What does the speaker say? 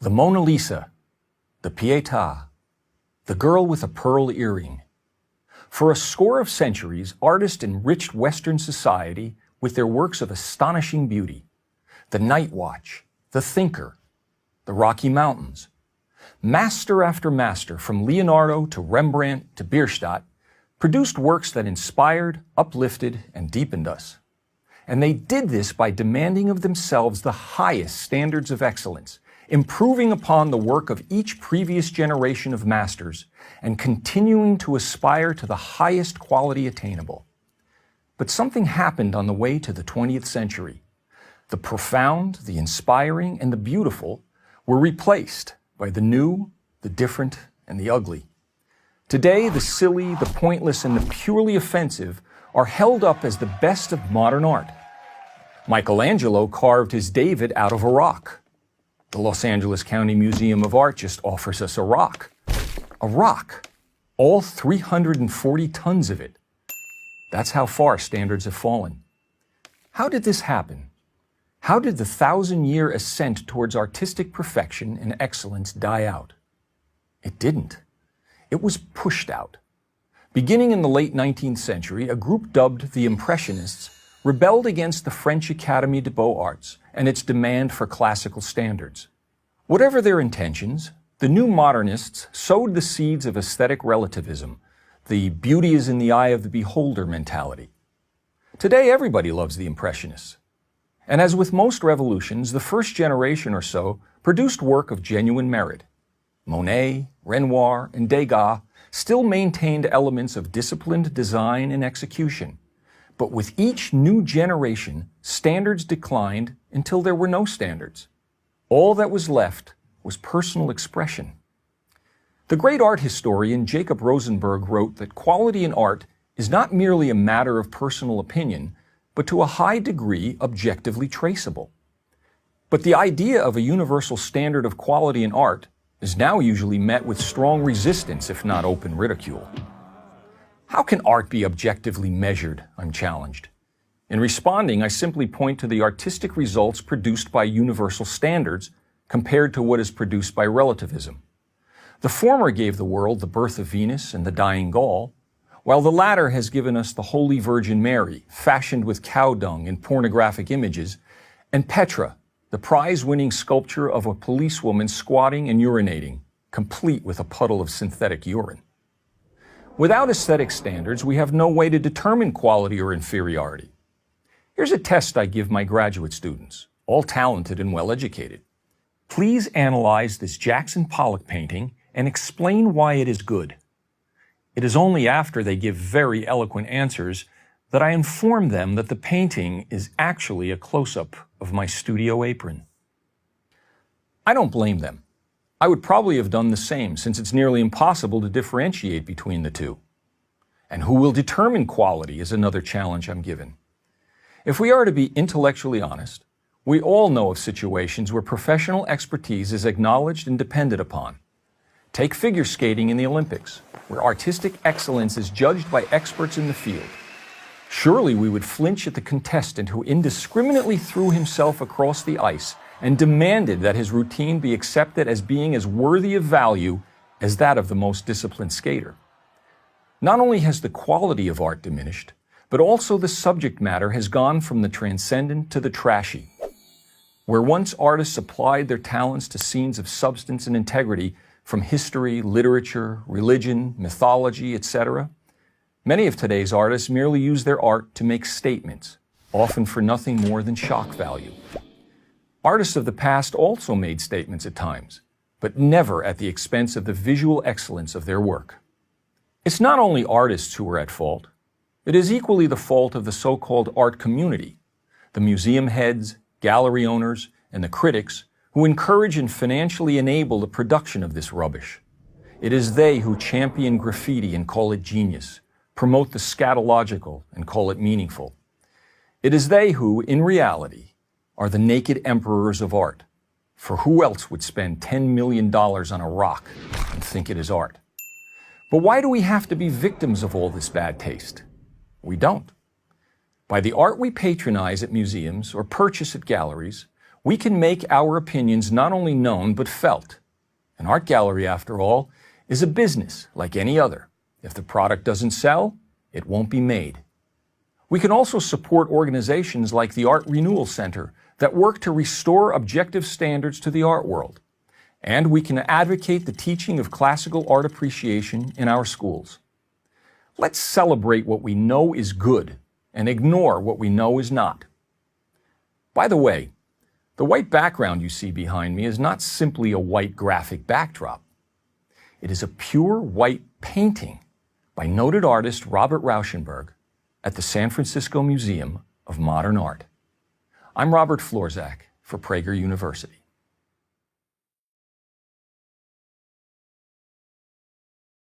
The Mona Lisa, the Pietà, the girl with a pearl earring. For a score of centuries, artists enriched Western society with their works of astonishing beauty. The Night Watch, the Thinker, the Rocky Mountains. Master after master, from Leonardo to Rembrandt to Bierstadt, produced works that inspired, uplifted, and deepened us. And they did this by demanding of themselves the highest standards of excellence, improving upon the work of each previous generation of masters, and continuing to aspire to the highest quality attainable. But something happened on the way to the 20th century. The profound, the inspiring, and the beautiful were replaced by the new, the different, and the ugly. Today, the silly, the pointless, and the purely offensive are held up as the best of modern art. Michelangelo carved his David out of a rock. The Los Angeles County Museum of Art just offers us a rock. A rock. All 340 tons of it. That's how far standards have fallen. How did this happen? How did the 1,000-year ascent towards artistic perfection and excellence die out? It didn't. It was pushed out. Beginning in the late 19th century, a group dubbed the Impressionists rebelled against the French Académie des Beaux-Arts and its demand for classical standards. Whatever their intentions, the new modernists sowed the seeds of aesthetic relativism, the beauty is in the eye of the beholder mentality. Today, everybody loves the Impressionists. And as with most revolutions, the first generation or so produced work of genuine merit. Monet, Renoir, and Degas still maintained elements of disciplined design and execution. But with each new generation, standards declined until there were no standards. All that was left was personal expression. The great art historian Jacob Rosenberg wrote that quality in art is not merely a matter of personal opinion, but to a high degree objectively traceable. But the idea of a universal standard of quality in art is now usually met with strong resistance, if not open ridicule. How can art be objectively measured? I'm challenged. In responding, I simply point to the artistic results produced by universal standards compared to what is produced by relativism. The former gave the world the birth of Venus and the dying Gaul, while the latter has given us the Holy Virgin Mary, fashioned with cow dung and pornographic images, and Petra, the prize-winning sculpture of a policewoman squatting and urinating, complete with a puddle of synthetic urine. Without aesthetic standards, we have no way to determine quality or inferiority. Here's a test I give my graduate students, all talented and well-educated. Please analyze this Jackson Pollock painting and explain why it is good. It is only after they give very eloquent answers that I inform them that the painting is actually a close-up of my studio apron. I don't blame them. I would probably have done the same, since it's nearly impossible to differentiate between the two. And who will determine quality is another challenge I'm given. If we are to be intellectually honest, we all know of situations where professional expertise is acknowledged and depended upon. Take figure skating in the Olympics, where artistic excellence is judged by experts in the field. Surely we would flinch at the contestant who indiscriminately threw himself across the ice and demanded that his routine be accepted as being as worthy of value as that of the most disciplined skater. Not only has the quality of art diminished, but also the subject matter has gone from the transcendent to the trashy. Where once artists applied their talents to scenes of substance and integrity from history, literature, religion, mythology, etc., many of today's artists merely use their art to make statements, often for nothing more than shock value. Artists of the past also made statements at times, but never at the expense of the visual excellence of their work. It's not only artists who are at fault. It is equally the fault of the so-called art community, the museum heads, gallery owners, and the critics who encourage and financially enable the production of this rubbish. It is they who champion graffiti and call it genius, promote the scatological and call it meaningful. It is they who, in reality, are the naked emperors of art. For who else would spend $10 million on a rock and think it is art? But why do we have to be victims of all this bad taste? We don't. By the art we patronize at museums or purchase at galleries, we can make our opinions not only known but felt. An art gallery, after all, is a business like any other. If the product doesn't sell, it won't be made. We can also support organizations like the Art Renewal Center that work to restore objective standards to the art world. And we can advocate the teaching of classical art appreciation in our schools. Let's celebrate what we know is good and ignore what we know is not. By the way, the white background you see behind me is not simply a white graphic backdrop. It is a pure white painting by noted artist Robert Rauschenberg at the San Francisco Museum of Modern Art. I'm Robert Florczak for Prager University.